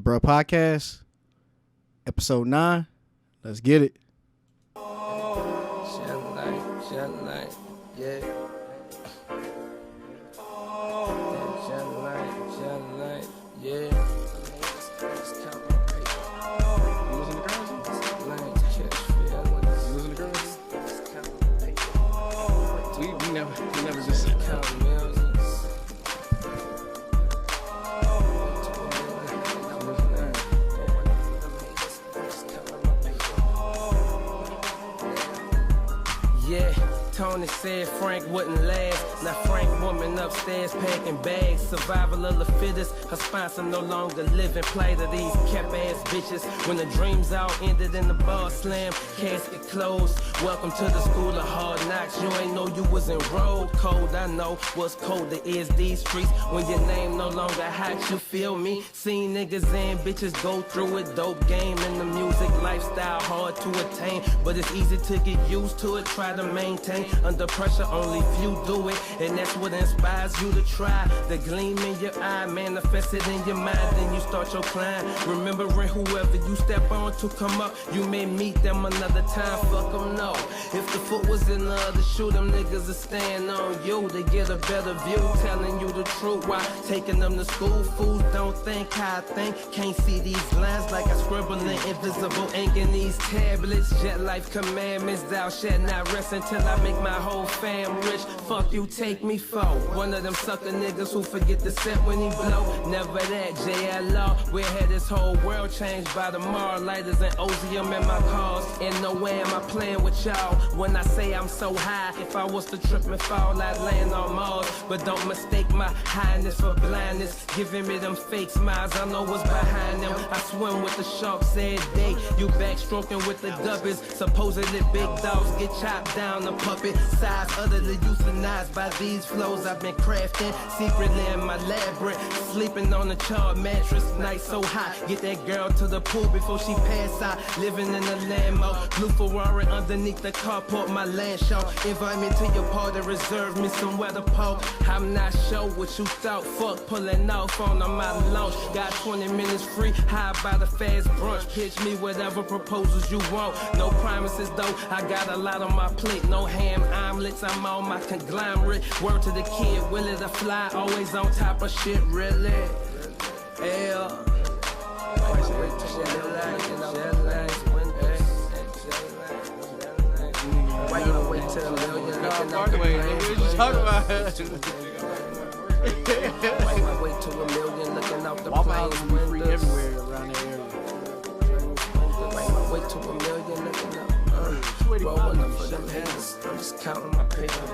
Dabruh Podcast, episode 9. Let's get it. Shine light, yeah. Shine light, yeah. We never just said yeah. Tony said Frank wouldn't last. Now Frank woman upstairs packing bags. Survival of the fittest. Her sponsor no longer living. Play to these kept ass bitches. When the dreams all ended in the bar slam, casket closed. Welcome to the school of hard knocks. You ain't know you was enrolled. Cold, I know what's colder is these streets. When your name no longer hot, you feel me? Seen niggas and bitches go through it. Dope game in the music lifestyle hard to attain, but it's easy to get used to it. Try to maintain. Under pressure, only few do it, and that's what inspires you to try. The gleam in your eye, manifested in your mind, then you start your climb. Remembering whoever you step on to come up, you may meet them another time. Fuck them, no. If the foot was in the other shoe, them niggas will stand on you to get a better view. Telling you the truth while taking them to school. Fools don't think how I think. Can't see these lines like I scribble in invisible ink in these tablets. Jet life commandments, thou shalt not rest until I make my whole fam rich. Fuck you, take me for one of them sucker niggas who forget the set when he blow. Never that, JLR. We had this whole world changed by tomorrow. Lighters and Ozium in my cars. And no way am I playing with y'all when I say I'm so high. If I was to trip and fall, I'd land on Mars. But don't mistake my highness for blindness. Giving me them fake smiles, I know what's behind them. I swim with the sharks every day. You backstroking with the guppies. Supposedly big dogs get chopped down the puppet size, utterly euthanized by these flows I've been crafting secretly in my labyrinth, sleeping on a charred mattress, night so hot, get that girl to the pool before she pass out, living in a Lambo, blue Ferrari underneath the carport, my land show, invite me to your party, reserve me some weather pole, I'm not sure what you thought, fuck pulling off on my launch, got 20 minutes free, how about a fast brunch, pitch me whatever proposals you want, no promises though, I got a lot on my plate, no ham omelets, I'm on my conglomerate. Word to the kid, will it fly? Always on top of shit, really. Yeah. Why you don't wait till a million? Talk about Why you wait till a million looking out the plane's windows? free everywhere around the area. Why you wait till a million looking out? Rolling up for them haters, I'm just counting my paper.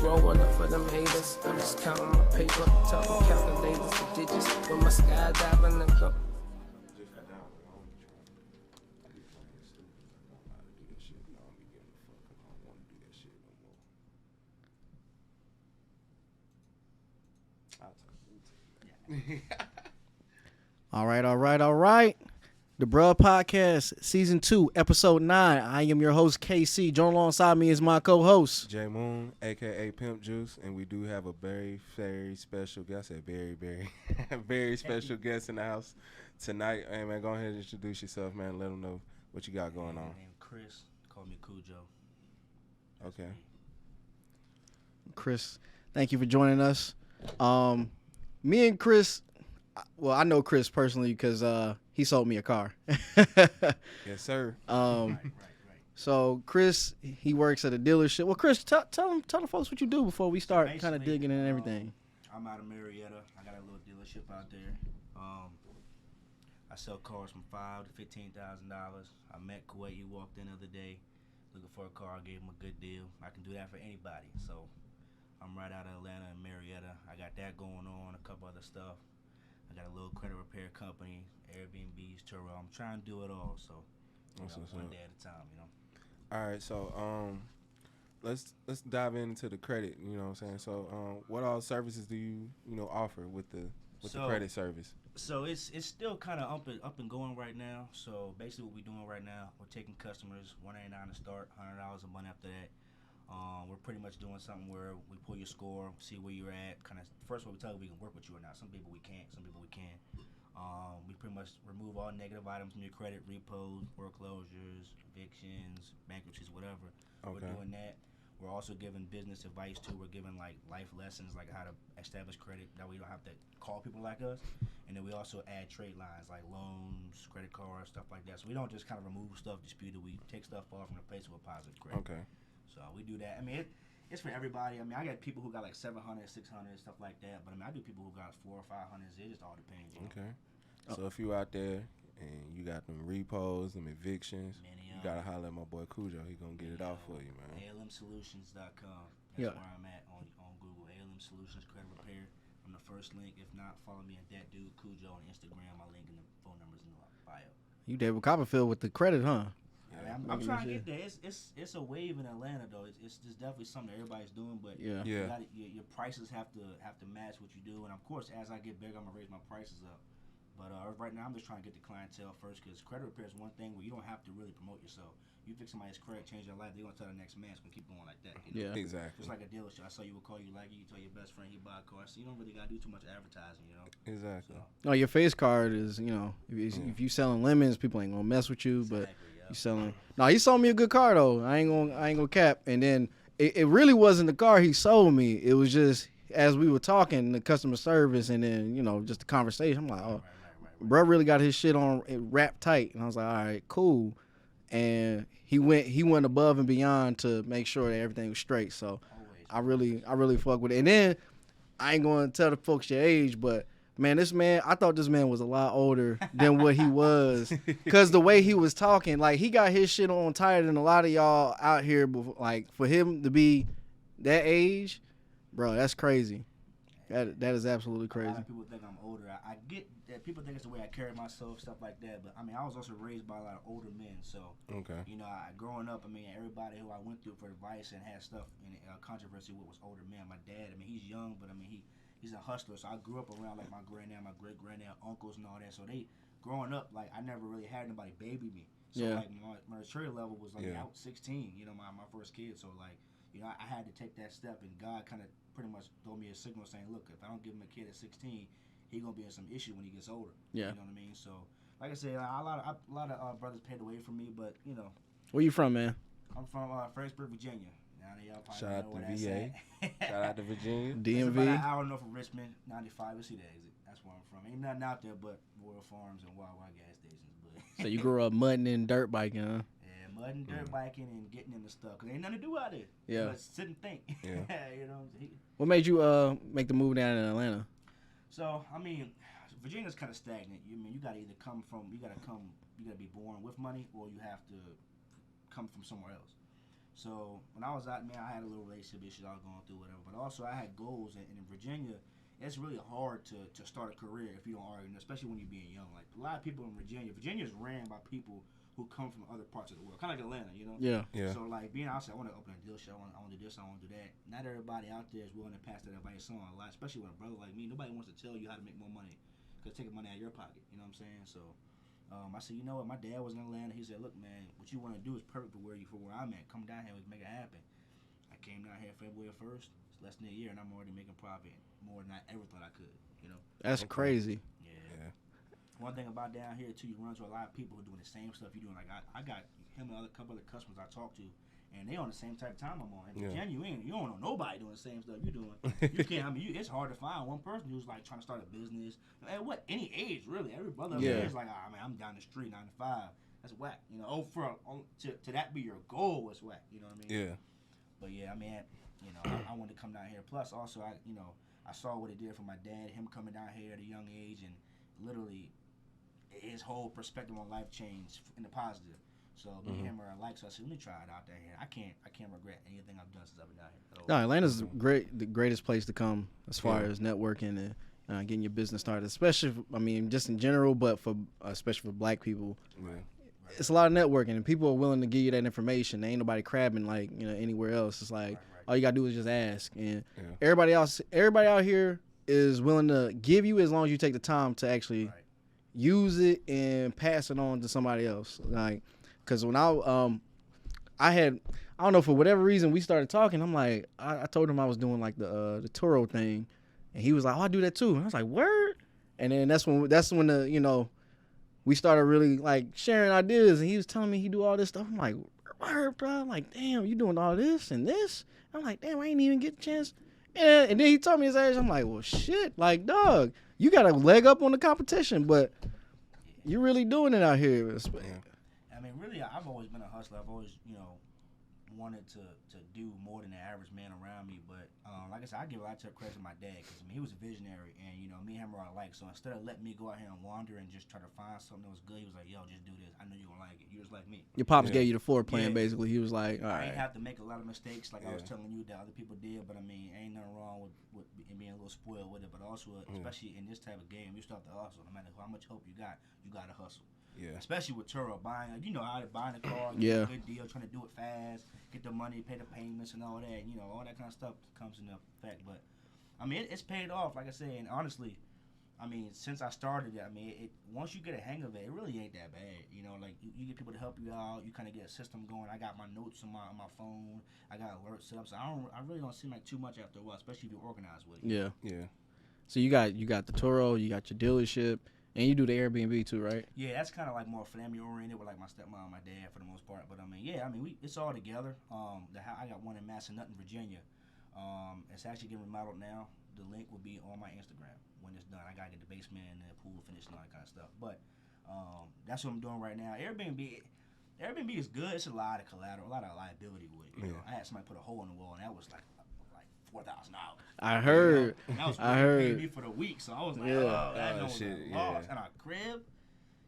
Rolling up for them haters, I'm just counting my paper. Talking calculators for digits with my skydiving and go. All right. Dabruh Podcast, Season 2, Episode 9. I am your host, KC. Join alongside me is my co-host, J Moon, a.k.a. Pimp Juice, and we do have a very, very special guest. I said very special guest in the house tonight. Hey, man, go ahead and introduce yourself, man. Let them know what you got going on. My name Chris. Call me Cujo. Okay. Chris. Thank you for joining us. Me and Chris, well, I know Chris personally because he sold me a car. Yes, sir. Right. So Chris, he works at a dealership. Well, Chris, tell the folks what you do before we start kind of digging in and everything. I'm out of Marietta. I got a little dealership out there. I sell cars from $5,000 to $15,000. I met Kuwait. He walked in the other day looking for a car. I gave him a good deal. I can do that for anybody. So I'm right out of Atlanta and Marietta. I got that going on. A couple other stuff. I got a little credit repair company, Airbnbs, Turo. I'm trying to do it all, so one day at a time, you know. All right, so let's dive into the credit. You know what I'm saying? So what all services do you offer with the credit service? So it's still kind of up and going right now. So basically, what we're doing right now, we're taking customers $189 to start, $100 a month after that. We're pretty much doing something where we pull your score, see where you're at. Kind of first of all, we tell you we can work with you or not. Some people we can't. Some people we can. We pretty much remove all negative items from your credit, repos, foreclosures, evictions, bankruptcies, whatever. Okay. We're doing that. We're also giving business advice too. We're giving like life lessons, like how to establish credit. That way you don't have to call people like us. And then we also add trade lines like loans, credit cards, stuff like that. So we don't just kind of remove stuff disputed. We take stuff off and replace it with positive credit. Okay. So we do that. I mean, it's for everybody. I mean, I got people who got like 700, 600, stuff like that. But I mean, I do people who got 400 or 500. It just all depends. You know? Okay. So if you out there and you got them repos, them evictions, you gotta holler at my boy Cujo. He gonna get it out for you, man. ALMsolutions.com. That's Yeah. where I'm at on Google. ALM Solutions Credit Repair. I'm the first link. If not, follow me at that dude Cujo on Instagram. My link and the phone numbers in the bio. You David Copperfield with the credit, huh? I mean, I'm trying to get there. It's a wave in Atlanta though. It's definitely something that everybody's doing, but Yeah. your prices have to match what you do. And of course, as I get bigger, I'm gonna raise my prices up. But right now, I'm just trying to get the clientele first, because credit repair is one thing where you don't have to really promote yourself. You fix somebody's credit, change their life, they're gonna tell the next man. It's gonna keep going like that. You know? Yeah. Exactly. Just like a dealership. I saw you would call you like you tell your best friend you buy a car, so you don't really gotta do too much advertising. You know. Exactly. So, No, your face card is, if you selling lemons, people ain't gonna mess with you. But exactly, yeah. you selling. No, he sold me a good car though. I ain't gonna cap. And then it really wasn't the car he sold me. It was just as we were talking, the customer service, and then just the conversation. I'm like, oh, Right. bro, really got his shit on wrapped tight. And I was like, all right, cool. And he went above and beyond to make sure that everything was straight. So Always. I really fuck with it. And then I ain't gonna tell the folks your age, but man, I thought this man was a lot older than what he was, cause the way he was talking, like he got his shit on tighter than a lot of y'all out here. Like for him to be that age, bro, that's crazy. That is absolutely crazy. A lot of people think I'm older. I get that people think it's the way I carry myself, stuff like that. But I mean, I was also raised by a lot of older men. So, Okay. Growing up, I mean, everybody who I went through for advice and had stuff in controversy with was older men. My dad, I mean, he's young, but I mean, he's a hustler. So I grew up around like my granddad, my great granddad, uncles, and all that. So growing up, like I never really had anybody baby me. So like my maturity level was like out 16. My first kid. So like. I had to take that step, and God kind of pretty much told me a signal saying, look, if I don't give him a kid at 16, he's going to be in some issue when he gets older. Yeah. You know what I mean? So, like I said, a lot of brothers paid away from me, but, Where you from, man? I'm from Fredericksburg, Virginia. Now, y'all probably Shout know out where to that's VA. at. Shout out to Virginia. It's about an DMV. hour north of Richmond, 95. You'll see the exit. That's where I'm from. Ain't nothing out there but Royal Farms and Wild gas stations. But So you grew up mudding and dirt biking, huh? mud and dirt biking and getting into stuff, because ain't nothing to do out there. Yeah. Just sit and think. Yeah. What made you make the move down in Atlanta? So, I mean, Virginia's kind of stagnant. You gotta either you gotta be born with money, or you have to come from somewhere else. So, when I was out, man, I had a little relationship issues I was going through, whatever. But also, I had goals, and in Virginia, it's really hard to start a career if you don't already know, especially when you're being young. Like, a lot of people in Virginia's ran by people who come from other parts of the world, kind of like Atlanta, Yeah. So like being outside, I want to open a dealership, I want to do this, I want to do that. Not everybody out there is willing to pass that advice on a lot, especially with a brother like me. Nobody wants to tell you how to make more money, because taking money out of your pocket. You know what I'm saying? So I said, you know what? My dad was in Atlanta. He said, look, man, what you want to do is perfect for where I'm at. Come down here, we can make it happen. I came down here February 1st. It's less than a year, and I'm already making profit more than I ever thought I could. That's crazy. Yeah. One thing about down here too, you run into a lot of people who are doing the same stuff you're doing. Like I got him and a couple other customers I talk to, and they on the same type of time I'm on. In Virginia, you don't know nobody doing the same stuff you're doing. You can't. I mean, it's hard to find one person who's like trying to start a business at any age really. Every brother is like, man, I'm down the street 9 to 5. That's whack. To that be your goal is whack. You know what I mean? Yeah. But yeah, I mean, I wanted to come down here. Plus, also, I saw what it did for my dad. Him coming down here at a young age, and literally, his whole perspective on life changed in the positive. So me and him are alike. So I said, let me try it out there here. I can't regret anything I've done since I've been down here. No, Atlanta's the greatest place to come as far as networking and getting your business started. Especially, just in general, but especially for Black people. Yeah. It's a lot of networking, and people are willing to give you that information. There ain't nobody crabbing like anywhere else. It's like all you gotta do is just ask, and everybody out here is willing to give you as long as you take the time to actually use it and pass it on to somebody else. Like, cause when I I don't know, for whatever reason, we started talking. I'm like, I told him I was doing like the Turo thing, and he was like, oh, I do that too. And I was like, word. And then that's when the we started really like sharing ideas, and he was telling me he do all this stuff. I'm like, word, bro. I'm like, damn, you doing all this and this? I'm like, damn, I ain't even get a chance. And then he told me his age. I'm like, well, shit, like, dog, you got a leg up on the competition, but you're really doing it out here. I mean, really, I've always been a hustler. I've always, wanted to do more than the average man around me. But like I said, I give a lot of credit to my dad because he was a visionary, and me and him were alike. So instead of letting me go out here and wander and just try to find something that was good, he was like, "Yo, just do this. I know you're gonna like it. You just like me." Your pops gave you the floor plan, basically. He was like, "All right." I ain't have to make a lot of mistakes like I was telling you that other people did. But I mean, ain't nothing wrong with being a little spoiled with it. But also, especially in this type of game, you still have to hustle. No matter how much hope you gotta hustle. Yeah. Especially with Turo, buying how to buy a car, get a good deal, trying to do it fast, get the money, pay the payments and all that. All that kind of stuff comes into effect. But I mean, it's paid off, like I said. And honestly, I mean, since I started it, I mean, once you get a hang of it, it really ain't that bad. Like you get people to help you out. You kind of get a system going. I got my notes on my phone. I got alerts set up. So I really don't seem like too much after a while, especially if you're organized with it. Yeah. Yeah. So you got the Turo, you got your dealership. And you do the Airbnb too, right? Yeah, that's kind of like more family oriented with like my stepmom and my dad for the most part. But I mean, it's all together. I got one in Massanutten, Virginia. It's actually getting remodeled now. The link will be on my Instagram when it's done. I gotta get the basement and the pool finished and all that kind of stuff. But that's what I'm doing right now. Airbnb is good. It's a lot of collateral, a lot of liability with it. I had somebody put a hole in the wall, and that was like $4,000. I heard. That was paid me for the week, so I was like, that was shit, a loss. And our crib,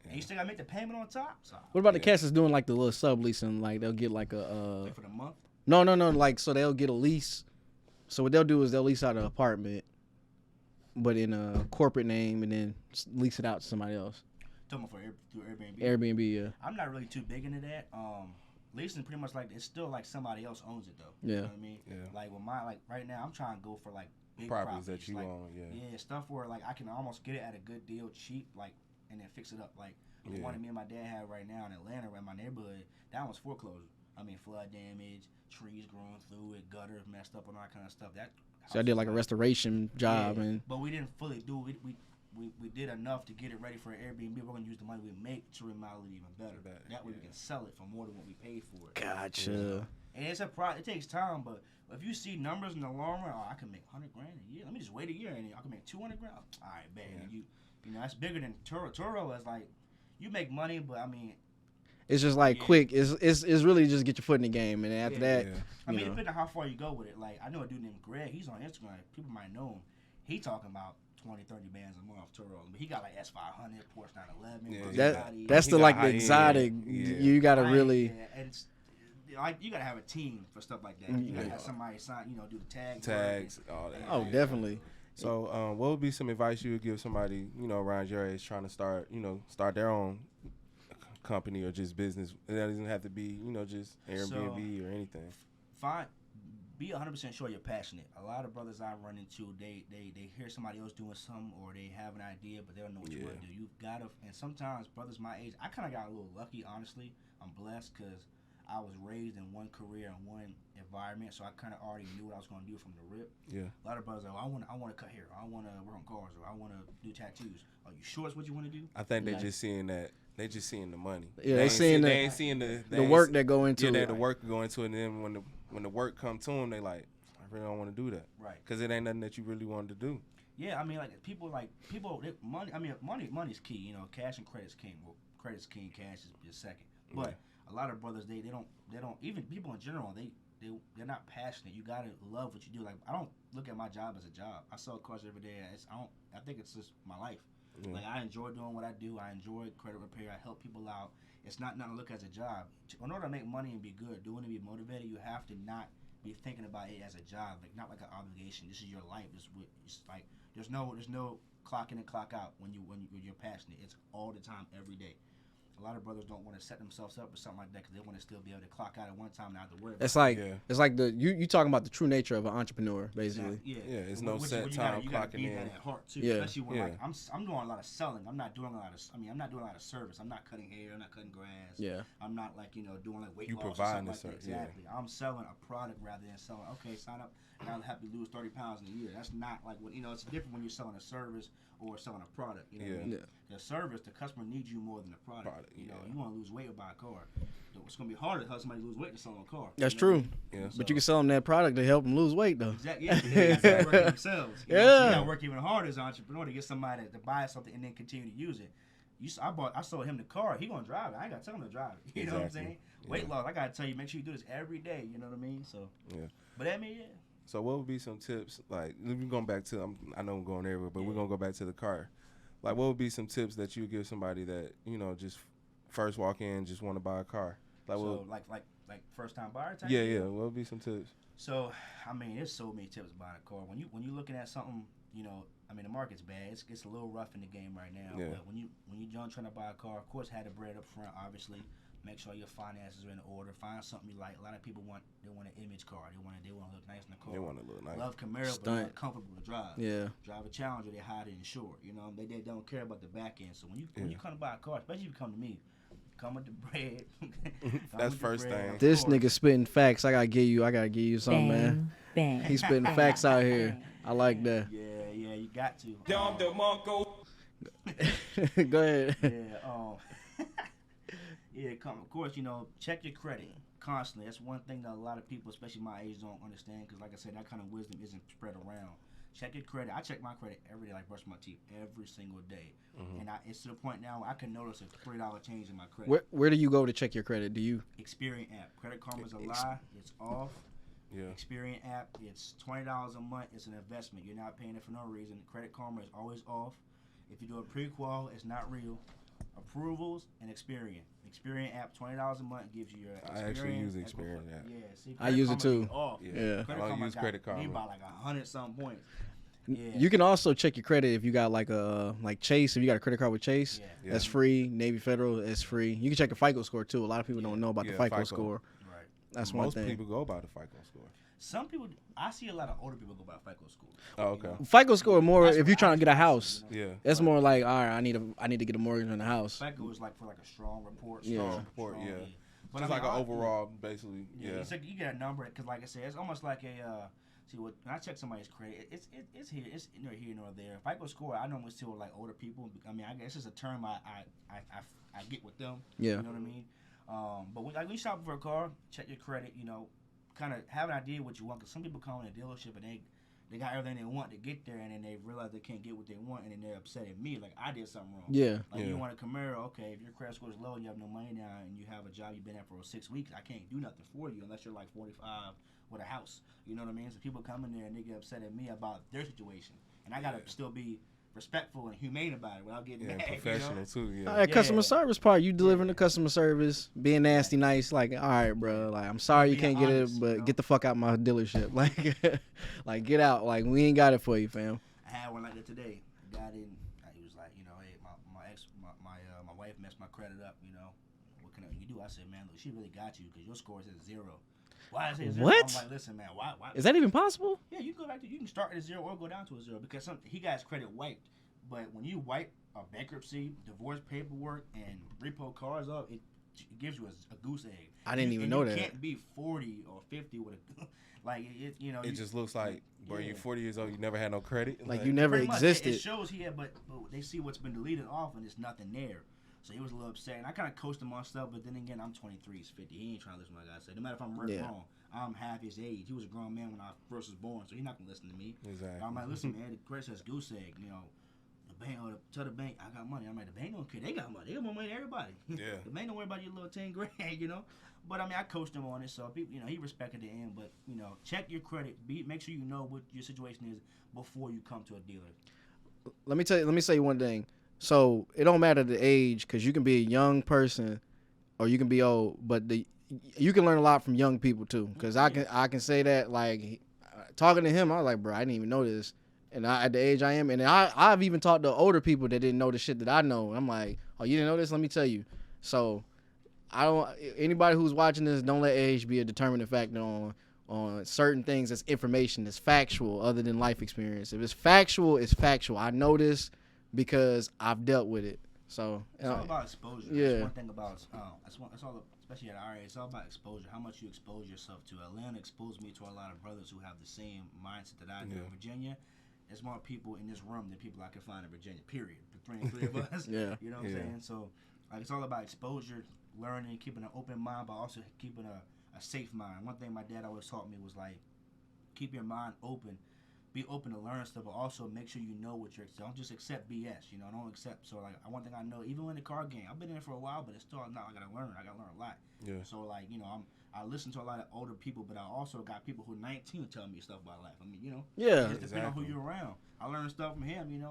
and you still gotta make the payment on top. So, what about the cats that's doing like the little subleasing? Like they'll get like a like for the month? No. Like so they'll get a lease. So what they'll do is they'll lease out an apartment, but in a corporate name, and then lease it out to somebody else. Talking about through Airbnb. Airbnb, yeah. I'm not really too big into that. Leasing pretty much like it's still like somebody else owns it though. Yeah. You know what I mean? Yeah. Like with right now I'm trying to go for like big properties that you like, own, Yeah, stuff where like I can almost get it at a good deal, cheap, like, and then fix it up. Like the one that me and my dad have right now in Atlanta, in my neighborhood, that one's foreclosure. I mean, flood damage, trees growing through it, gutters messed up, and all that kind of stuff. So I did like a restoration job, but we didn't fully do it. We did enough to get it ready for Airbnb. We're going to use the money we make to remodel it even better. That way we can sell it for more than what we paid for it. Gotcha. And it's it takes time, but if you see numbers in the long run, I can make $100,000 a year. Let me just wait a year and I can make $200,000. All right, man. Yeah. That's bigger than Turo. Turo is like you make money, but I mean. It's just like quick. It's really just get your foot in the game, and after that, I mean, depending on how far you go with it. Like I know a dude named Greg. He's on Instagram. People might know him. He talking about 20, 30 bands a month Turo. But he got like S500, Porsche 911. Yeah. That's the exotic. You gotta really. And it's like you gotta have a team for stuff like that. You gotta have somebody sign. Do the tags, all that. Oh, definitely. So, what would be some advice you would give somebody around your age trying to start their own company or just business? It doesn't have to be just Airbnb or anything. Be 100% sure you're passionate. A lot of brothers I run into, they hear somebody else doing something or they have an idea, but they don't know what you want to do. You've got to, and sometimes brothers my age, I kind of got a little lucky, honestly. I'm blessed because I was raised in one career and one environment, so I kind of already knew what I was going to do from the rip. Yeah. A lot of brothers are like, I want to cut hair, I want to work on cars, or I want to do tattoos. Are you sure it's what you want to do? I think they're just seeing that. They just seeing the money. Yeah, they ain't seeing the work that go into it. Yeah, the work go into it, and then when the work come to them, they like, I really don't want to do that. Right. Because it ain't nothing that you really wanted to do. Yeah, I mean, like people, money. I mean, money's key. Cash and credit's king. Well, credit's king, cash is second. But a lot of brothers, they don't. Even people in general, they're not passionate. You gotta love what you do. Like I don't look at my job as a job. I sell cars every day. I think it's just my life. Yeah. Like I enjoy doing what I do. I enjoy credit repair. I help people out. It's not nothing to look as a job. In order to make money and be good, doing and be motivated, you have to not be thinking about it as a job, like not like an obligation. This is your life. It's like there's no clock in and clock out when you're passionate. It's all the time, every day. a lot of brothers don't want to set themselves up for something like that because they want to still be able to clock out at one time and not have to worry about it's like you talking about the true nature of an entrepreneur, basically. Yeah, it's no set time clocking in. That at heart too, especially when like I'm doing a lot of selling. I'm not doing a lot of service. I'm not cutting hair. I'm not cutting grass. Yeah. I'm not like doing like weight you loss. You providing or something like that. Exactly. I'm selling a product rather than selling. Okay, sign up. And I'll help you lose 30 pounds in a year. That's not like what it's different when you're selling a service or selling a product. You know what I mean? The service, the customer needs you more than the product. You want to lose weight or buy a car. It's gonna be harder to help somebody lose weight than selling a car. That's true. Yeah. But you can sell them that product to help them lose weight though. Exactly. Yeah, they gotta work themselves. You gotta work even harder as an entrepreneur to get somebody to buy something and then continue to use it. I sold him the car. He gonna drive it. I ain't gotta tell him to drive it. You know what I'm saying? Weight loss. I gotta tell you, make sure you do this every day. You know what I mean? So. Yeah. But I mean, yeah. So what would be some tips? Like, we're going back to, I know I'm going everywhere, but we're going to go back to the car. Like, what would be some tips that you give somebody that, just first walk in, just want to buy a car? Like, like first time buyer type? Yeah. What would be some tips? So, I mean, there's so many tips buying a car. When you're looking at something, the market's bad. It's a little rough in the game right now. Yeah. But when you're trying to buy a car, of course, have the bread up front, obviously. Make sure your finances are in order. Find something you like. A lot of people want an image car. They want to look nice in the car. They want to look nice. Love Camaro, but they're not comfortable to drive. Yeah. Drive a Challenger, they hide it insured. They don't care about the back end. So when you come to buy a car, especially if you come to me, come with the bread. That's first thing. This nigga spitting facts. I gotta give you something, man. Bang. He's spitting facts out here. I like that. Yeah, you got to. Go ahead. Yeah, of course, check your credit constantly. That's one thing that a lot of people, especially my age, don't understand because, like I said, that kind of wisdom isn't spread around. Check your credit. I check my credit every day, like brush my teeth every single day. Mm-hmm. And it's to the point now I can notice a $3 change in my credit. Where do you go to check your credit? Do you? Experian app. Credit Karma's a lie. It's off. Yeah. Experian app. It's $20 a month. It's an investment. You're not paying it for no reason. Credit Karma is always off. If you do a pre-qual, it's not real. Approvals and Experian. Experian app, $20 a month gives you your Experian. I actually use Experian app. Yeah, see, I use it too. Yeah. I don't use Credit Karma. You buy like 100-something points. Yeah. You can also check your credit if you got like Chase. If you got a credit card with Chase, that's free. Navy Federal, it's free. You can check your FICO score too. A lot of people don't know about the FICO score. Right. That's one thing. Most people go by the FICO score. Some people, I see a lot of older people go by FICO score. Oh, okay. FICO score more if you're trying to get a house. Yeah. That's more like, all right, I need to get a mortgage on the house. FICO is like for like a strong report. But just like an overall, basically. Yeah. It's like you get a number because, like I said, it's almost like a. When I check somebody's credit, it's here, it's neither here nor there. FICO score, I normally still like older people. I mean, I guess it's a term I get with them. Yeah. You know what I mean? But when you shop for a car, check your credit. Kind of have an idea what you want. Because some people come in a dealership and they got everything they want to get there, and then they realize they can't get what they want, and then they're upset at me like I did something wrong. Yeah. Like you want a Camaro, okay? If your credit score is low and you have no money now, and you have a job you've been at for 6 weeks, I can't do nothing for you unless you're like 45 with a house. You know what I mean? So people come in there and they get upset at me about their situation, and I gotta still be respectful and humane about it without getting mad. Professional too. Yeah. That customer service part, you delivering the customer service, being nasty, nice. Like, all right, bro. Like, I'm sorry you can't get it, but get the fuck out my dealership. Like, get out. Like, we ain't got it for you, fam. I had one like that today. A guy didn't. He was like, hey, my wife messed my credit up. What can you do? I said, man, look, she really got you because your score says 0. Why is it 0? What? I'm like, listen, man, why? Is that even possible? Yeah, you can start at a 0 or go down to a 0 because he got his credit wiped. But when you wipe a bankruptcy, divorce paperwork, and repo cars up, it gives you a goose egg. I didn't even know that. You can't be 40 or 50 with a like it. It just looks like, bro, you're 40 years old, you never had no credit. Like you never existed. It shows here, but they see what's been deleted off, and there's nothing there. So he was a little upset, and I kind of coached him on stuff. But then again, I'm 23, he's 50. He ain't trying to listen to what I gotta say. No matter if I'm right or wrong, I'm half his age. He was a grown man when I first was born, so he's not gonna listen to me. Exactly. I'm like, listen, man, the credit says goose egg. The bank tell the bank I got money. I'm like, the bank don't care. They got money. They got more money than everybody. Yeah. The bank don't worry about your little 10 grand, But I mean, I coached him on it, so people, he respected the end. But check your credit. Make sure you know what your situation is before you come to a dealer. Let me say one thing. So it don't matter the age, because you can be a young person, or you can be old. But you can learn a lot from young people too. Because I can say that, like, talking to him, I was like, bro, I didn't even know this. And at the age I am, and I've even talked to older people that didn't know the shit that I know. I'm like, oh, you didn't know this? Let me tell you. So I don't. Anybody who's watching this, don't let age be a determining factor on certain things. That's information. That's factual, other than life experience. If it's factual, it's factual. I know this because I've dealt with it. So it's all about exposure. Yeah. That's one thing about it's all, especially at our age. It's all about exposure. How much you expose yourself to. Atlanta exposed me to a lot of brothers who have the same mindset that I do. In Virginia, there's more people in this room than people I can find in Virginia. Period. The three of us. Yeah. You know what I'm saying? So like it's all about exposure, learning, keeping an open mind, but also keeping a safe mind. One thing my dad always taught me was like, keep your mind open. Be open to learn stuff, but also make sure you know what you're. Don't just accept BS. Don't accept. So like, one thing I know, even in the car game, I've been in it for a while, but it's still not. I gotta learn a lot. Yeah. So like, I listen to a lot of older people, but I also got people who 19 telling me stuff about life. I mean, Yeah. It depends on who you're around. I learned stuff from him.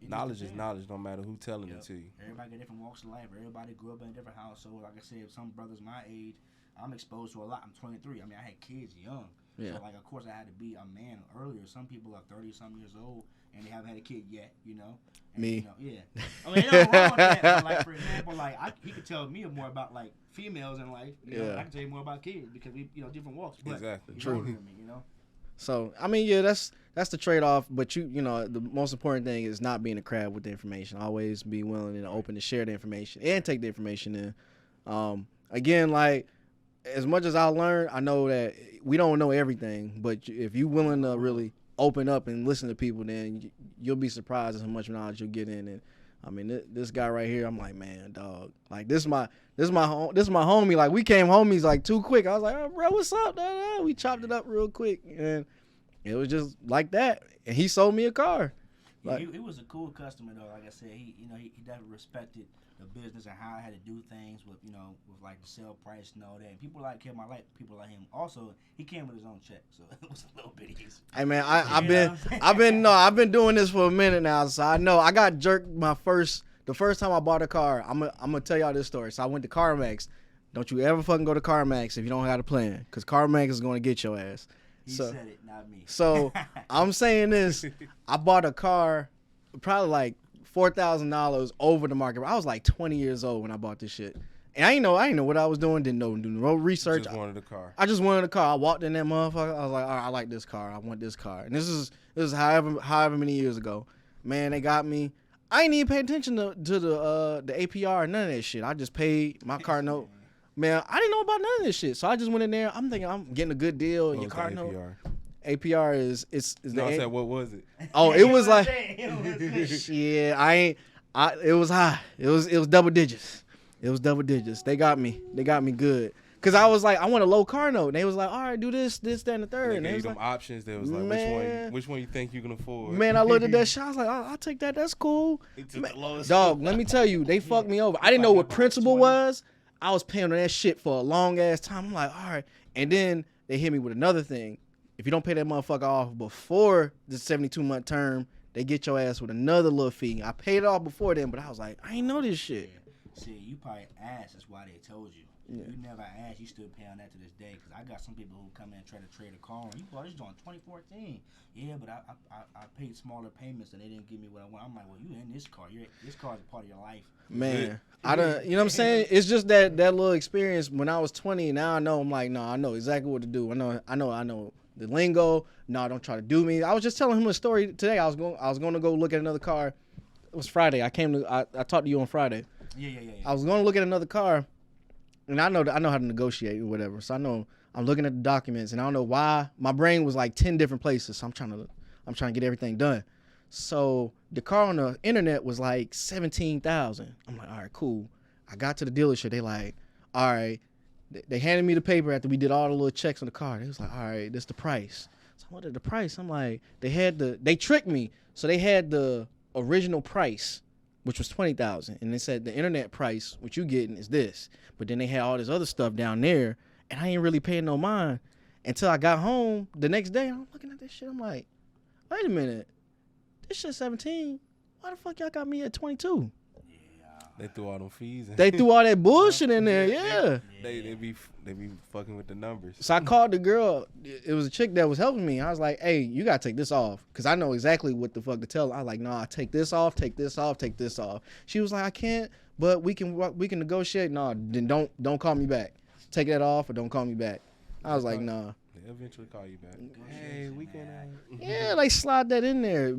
Knowledge is knowledge, no matter who telling it to you. Everybody got different walks of life. Everybody grew up in a different house. So like I said, some brothers my age, I'm exposed to a lot. I'm 23. I mean, I had kids young. Yeah. So, like, of course, I had to be a man earlier. Some people are 30-some years old, and they haven't had a kid yet, And, Me. Yeah. I mean, ain't nothing wrong with that. But, like, for example, like, he could tell me more about, like, females in life. I can tell you more about kids because we, different walks. But, exactly. True. Me. So, I mean, yeah, that's the trade-off. But, the most important thing is not being a crab with the information. Always be willing and open to share the information and take the information in. Again, like, as much as I learn, I know that we don't know everything, but if you're willing to really open up and listen to people, then you'll be surprised at how much knowledge you'll get in. And I mean, this guy right here, I'm like, man, dog, like this is my homie. Like we came homies like too quick. I was like, oh, bro, what's up? We chopped it up real quick, and it was just like that. And he sold me a car. Yeah, he was a cool customer though. Like I said, he definitely respected the business and how I had to do things with like the sale price and all that. And people like him, I like people like him. Also, he came with his own check, so it was a little bit easy. Hey man, I've been doing this for a minute now, so I know I got jerked the first time I bought a car. I'm gonna tell y'all this story. So I went to CarMax. Don't you ever fucking go to CarMax if you don't have a plan, because CarMax is gonna get your ass. He said it, not me. So I'm saying this. I bought a car, probably like $4,000 over the market. I was like 20 years old when I bought this shit. And I didn't know what I was doing. Didn't know, do no research. Just wanted a car. I just wanted a car. I walked in that motherfucker. I was like, all right, I like this car. I want this car. And this is however many years ago. Man, they got me. I ain't even pay attention to the APR, none of that shit. I just paid my car note. Man, I didn't know about none of this shit. So I just went in there. I'm thinking I'm getting a good deal. And your car note. APR is no, I said, what was it? Oh, it was like, shit. It was high. It was double digits. It was double digits. They got me good. Cause I was like, I want a low car note. And they was like, all right, do this, that, and the third. And they gave you them options. They was like, which one you think you can afford? Man, I looked at that shit. I was like, I'll take that. That's cool. He took the lowest. Dog, let me tell you, they fucked me over. I didn't know what principal was. I was paying on that shit for a long ass time. I'm like, all right. And then they hit me with another thing. If you don't pay that motherfucker off before the 72-month term, they get your ass with another little fee. I paid it off before then, but I was like, I ain't know this shit. Yeah. See, you probably asked. That's why they told you. Yeah. You never asked. You still pay on that to this day. Because I got some people who come in and try to trade a car. You bought this joint 2014. Yeah, but I paid smaller payments and they didn't give me what I want. I'm like, well, you in this car. This car is a part of your life. Man, I don't. You know what I'm saying? It's just that little experience. When I was 20, now I know. I'm like, no, I know exactly what to do. I know the lingo. No, don't try to do me. I was just telling him a story today. I was going to go look at another car. It was Friday. I talked to you on Friday. Yeah. I was going to look at another car, and I know how to negotiate or whatever. So I know I'm looking at the documents, and I don't know why my brain was like 10 different places. So I'm trying to get everything done. So the car on the internet was like $17,000. I'm like, all right, cool. I got to the dealership. They like, all right. They handed me the paper after we did all the little checks on the car. They was like, all right, this the price. So I looked at the price. I'm like, they tricked me. So they had the original price, which was $20,000. And they said the internet price, what you getting is this. But then they had all this other stuff down there. And I ain't really paying no mind until I got home the next day. I'm looking at this shit. I'm like, wait a minute. This shit 17. Why the fuck y'all got me at 22? They threw all them fees. They threw all that bullshit in there, yeah. They be fucking with the numbers. So I called the girl. It was a chick that was helping me. I was like, hey, you got to take this off. Because I know exactly what the fuck to tell her. I was like, nah, take this off, take this off, take this off. She was like, I can't. but we can negotiate. No, then don't call me back. Take that off or don't call me back. I was like, nah. They eventually call you back. Hey, we can. Yeah, like slide that in there.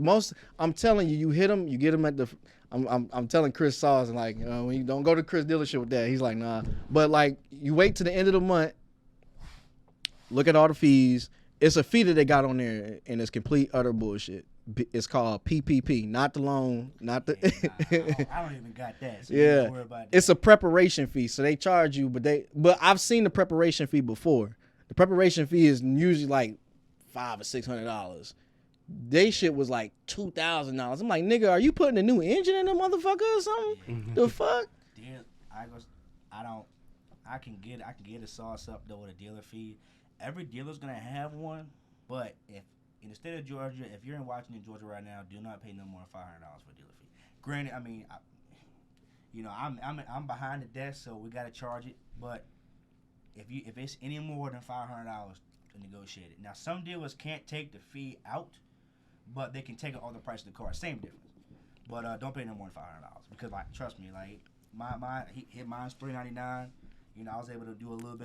I'm telling you, you hit them, you get them at the. I'm telling Chris Sauce and like, when you don't go to Chris dealership with that. He's like, nah. But like, you wait to the end of the month. Look at all the fees. It's a fee that they got on there, and it's complete utter bullshit. It's called PPP, not the loan, not the. I don't even got that. So yeah, don't worry about that. It's a preparation fee, so they charge you, but I've seen the preparation fee before. The preparation fee is usually like $500 or $600. They shit was like $2,000. I'm like, nigga, are you putting a new engine in the motherfucker or something? The fuck? I can get a sauce up though with a dealer fee. Every dealer's gonna have one, but if in the state of Georgia, if you're in Washington, Georgia right now, do not pay no more than $500 for a dealer fee. Granted, I mean, I'm behind the desk, so we gotta charge it. But if it's any more than $500 to negotiate it. Now some dealers can't take the fee out, but they can take it off the price of the car. Same difference. But don't pay no more than $500 because, like, trust me, like mine's $399. You know, I was able to do a little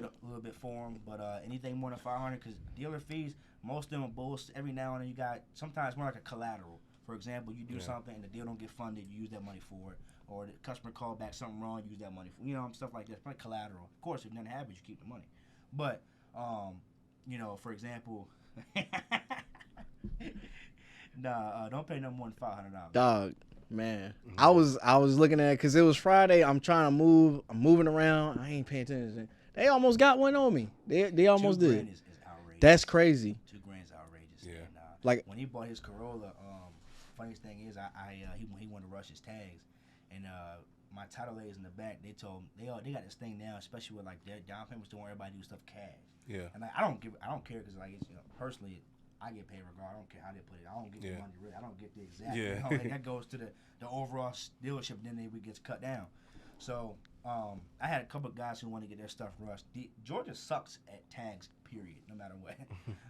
bit for him, but anything more than $500, because dealer fees, most of them are bullshit. Every now and then you got, sometimes more like a collateral. For example, you do something and the deal don't get funded, you use that money for it, or the customer called back something wrong, you use that money for, stuff like that. It's like collateral. Of course, if nothing happens, you keep the money. But, for example, don't pay no more than $500. Dog. Man, I was looking at it because it was Friday. I'm trying to move. I'm moving around. I ain't paying attention. They almost got one on me. They almost did. Is outrageous. That's crazy. $2,000 is outrageous. Yeah. And, like when he bought his Corolla, funniest thing is he wanted to rush his tags, and my title ladies in the back, they told him they got this thing now, especially with like their down payments, don't worry about do stuff cash. Yeah. And like, I don't care because like it's, personally. I get paid regardless. I don't care how they put it. I don't get the money. I don't get the exact. Yeah. Like that goes to the overall dealership. Then it gets cut down. So I had a couple of guys who want to get their stuff rushed. Georgia sucks at tags. Period. No matter what.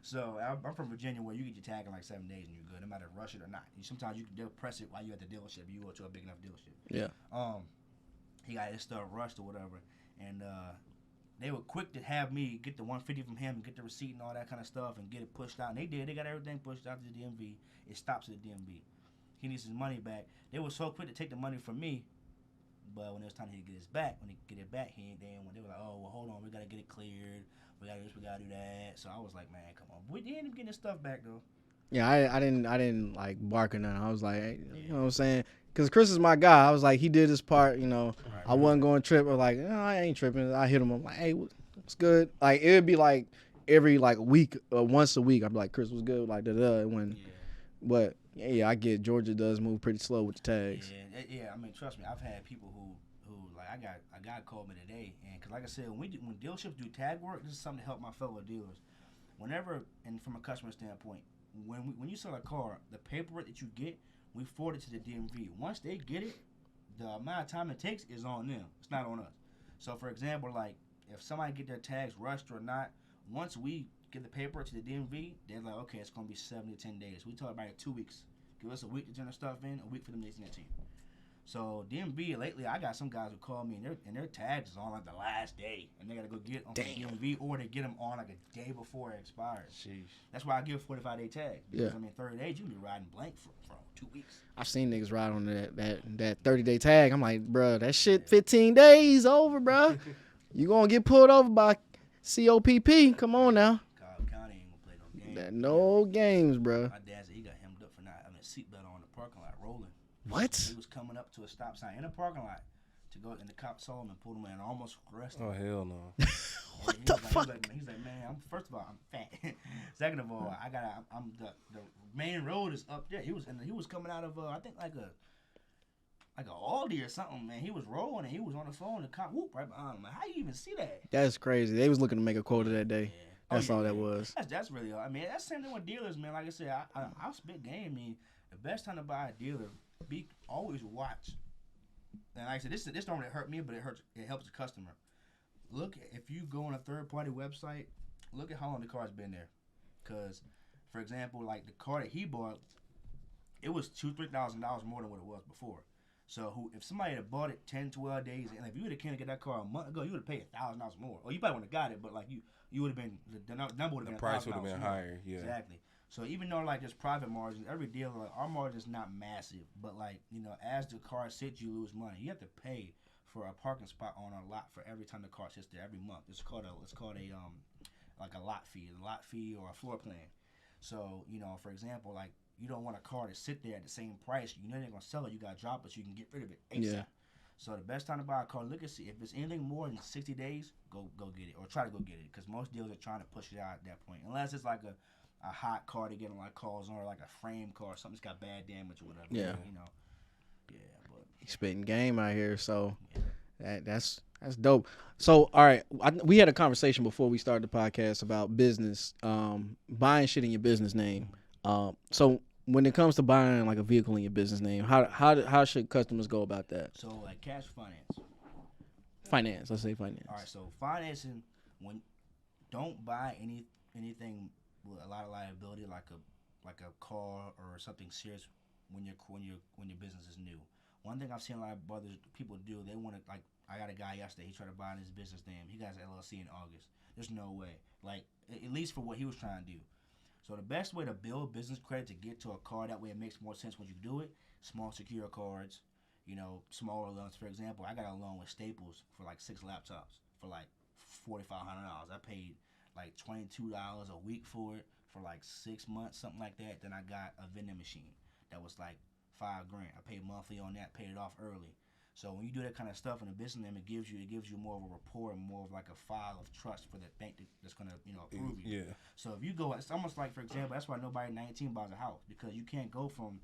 So I'm from Virginia, where you get your tag in like 7 days and you're good, no matter rush it or not. Sometimes they'll press it while you're at the dealership. You go to a big enough dealership. Yeah. He got his stuff rushed or whatever, and they were quick to have me get the $150 from him and get the receipt and all that kind of stuff and get it pushed out. And they did. They got everything pushed out to the DMV. It stops at the DMV. He needs his money back. They were so quick to take the money from me, but when it was time to get his back, when they get it back, they were like, oh, well, hold on, we got to get it cleared. We got to this, we got to do that. So I was like, man, come on. We didn't get his stuff back, though. Yeah, I didn't like bark or nothing. I was like, hey, you know what I'm saying? Because Chris is my guy. I was like, he did his part, I wasn't going to trip. Or like, no, I ain't tripping. I hit him. I'm like, hey, what's good? Like, it would be like every like week, once a week. I'd be like, Chris, what's good? Like, But yeah, I get Georgia does move pretty slow with the tags. Yeah. I mean, trust me, I've had people who like a guy called me today, and because like I said, when dealerships do tag work, this is something to help my fellow dealers. Whenever, and from a customer standpoint, when you sell a car, the paperwork that you get, we forward it to the DMV. Once they get it, the amount of time it takes is on them. It's not on us. So, for example, like if somebody get their tags rushed or not, once we get the paperwork to the DMV, they're like, okay, it's gonna be 7 to 10 days. We talk about it 2 weeks. Give us a week to turn the stuff in, a week for them to send it to you. So DMV lately, I got some guys who call me and their tags is on like the last day, and they gotta go get on the DMV, or they get them on like a day before it expires. Sheesh. That's why I give a 45-day tag. Because, Yeah. 30 days you can be riding blank for 2 weeks. I've seen niggas ride on that 30-day tag. I'm like, bro, that shit 15 days over, bro. You gonna get pulled over by COPP? Come on now. Cobb County ain't gonna play no games. No games, bro. My dad said he got hemmed up for not having a seatbelt on in the parking lot rolling. What? He was coming up to a stop sign in the parking lot to go, and the cop saw him and pulled him in and almost arrested him. Oh, hell no. What the fuck? He's like, man, first of all, I'm fat. Second of all, I'm the main road is up there. He was coming out of I think like a Aldi or something, man. He was rolling and he was on the phone. The cop whoop right behind him. Like, how you even see that? That's crazy. They was looking to make a quota that day. Yeah. That's all that was. That's really all. I mean, that's the same thing with dealers, man. Like I said, I'll spit game. I mean, the best time to buy a dealer, always watch. And like I said, this don't really hurt me, but it helps the customer. Look, if you go on a third-party website, look at how long the car's been there. Because, for example, like the car that he bought, it was $2,000-$3,000 more than what it was before. So if somebody had bought it 10, 12 days, and if you would have came to get that car a month ago, you would have paid $1,000 more. Or you probably wouldn't have got it, but like you would have been, the number would have been the price would have $1,000 been more. higher. Yeah. Exactly. So even though like there's profit margins, every deal, like our margin's not massive, but like, you know, as the car sits, you lose money. You have to pay for a parking spot on a lot for every time the car sits there every month. It's called a like a lot fee or a floor plan. So, you know, for example, like you don't want a car to sit there at the same price. You know they're gonna sell it. You gotta drop it so you can get rid of it ASAP. Yeah. So the best time to buy a car, look and see if it's anything more than 60 days, go get it or try to go get it because most dealers are trying to push it out at that point. Unless it's like a hot car to get on like calls on or like a frame car, something's got bad damage or whatever. Yeah. You know. Yeah, but He's spitting game out here, so yeah. that's dope. So, all right, we had a conversation before we started the podcast about business, buying shit in your business name. So when it comes to buying like a vehicle in your business name, how should customers go about that? So like cash finance. Finance, let's say finance. All right, so financing, don't buy anything with a lot of liability like a car or something serious when your business is new. One thing I've seen a lot of people do, they want to, like, I got a guy yesterday, he tried to buy in his business name. He got his LLC in August. There's no way. Like, at least for what he was trying to do. So the best way to build business credit to get to a car, that way it makes more sense when you do it, small secure cards, you know, smaller loans. For example, I got a loan with Staples for like 6 laptops for like $4,500. I paid like $22 a week for it for like 6 months, something like that. Then I got a vending machine that was like $5,000. I paid monthly on that, paid it off early. So when you do that kind of stuff in a business name, it gives you more of a rapport and more of like a file of trust for the bank that's gonna, you know, approve you. Yeah. So if you go, it's almost like, for example, that's why nobody 19 buys a house, because you can't go from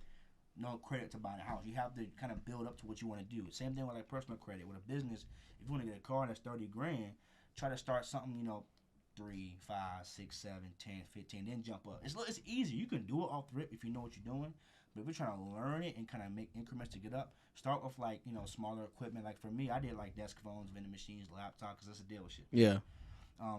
no credit to buying a house. You have to kind of build up to what you want to do. Same thing with like personal credit. With a business, if you want to get a car that's $30,000, try to start something, you know, 3, 5, 6, 7, 10, 15, then jump up. It's easy. You can do it off the rip if you know what you're doing. But if you're trying to learn it and kind of make increments to get up, start with like, you know, smaller equipment. Like for me, I did like desk phones, vending machines, laptops, because that's a dealership. Yeah.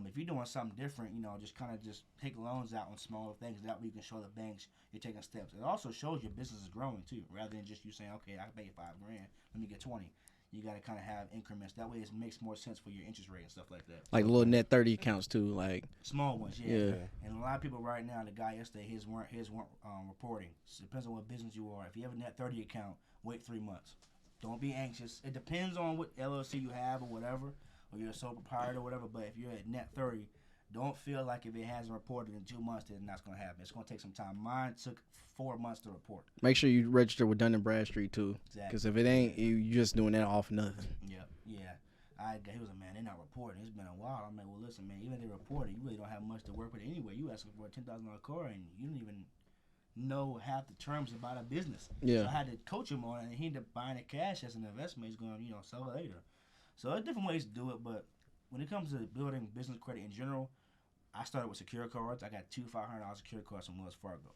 If you're doing something different, you know, just take loans out on smaller things. That way you can show the banks you're taking steps. It also shows your business is growing too, rather than just you saying, okay, I can pay $5,000, let me get 20. You got to kind of have increments. That way it makes more sense for your interest rate and stuff like that. Like little net 30 accounts too, like small ones, yeah. Yeah. And a lot of people right now, the guy yesterday, his weren't reporting. So it depends on what business you are. If you have a net 30 account, wait 3 months. Don't be anxious. It depends on what LLC you have or whatever, or you're a sole proprietor or whatever. But if you're at net 30, don't feel like if it hasn't reported in 2 months, then that's going to happen. It's going to take some time. Mine took 4 months to report. make sure you register with Dun & Bradstreet too, because if it ain't, you just doing that off nothing. Yep, yeah. He was like, man, they're not reporting. It's been a while. I'm like, well, listen, man, even if they report it, you really don't have much to work with anyway. You asking for a $10,000 car, and you don't even know half the terms about a business. Yeah. So I had to coach him on it, and he ended up buying it cash as an investment. He's going to, you know, sell it later. So there's different ways to do it, but when it comes to building business credit in general, I started with secure cards. I got 2 $500 secure cards from Wells Fargo.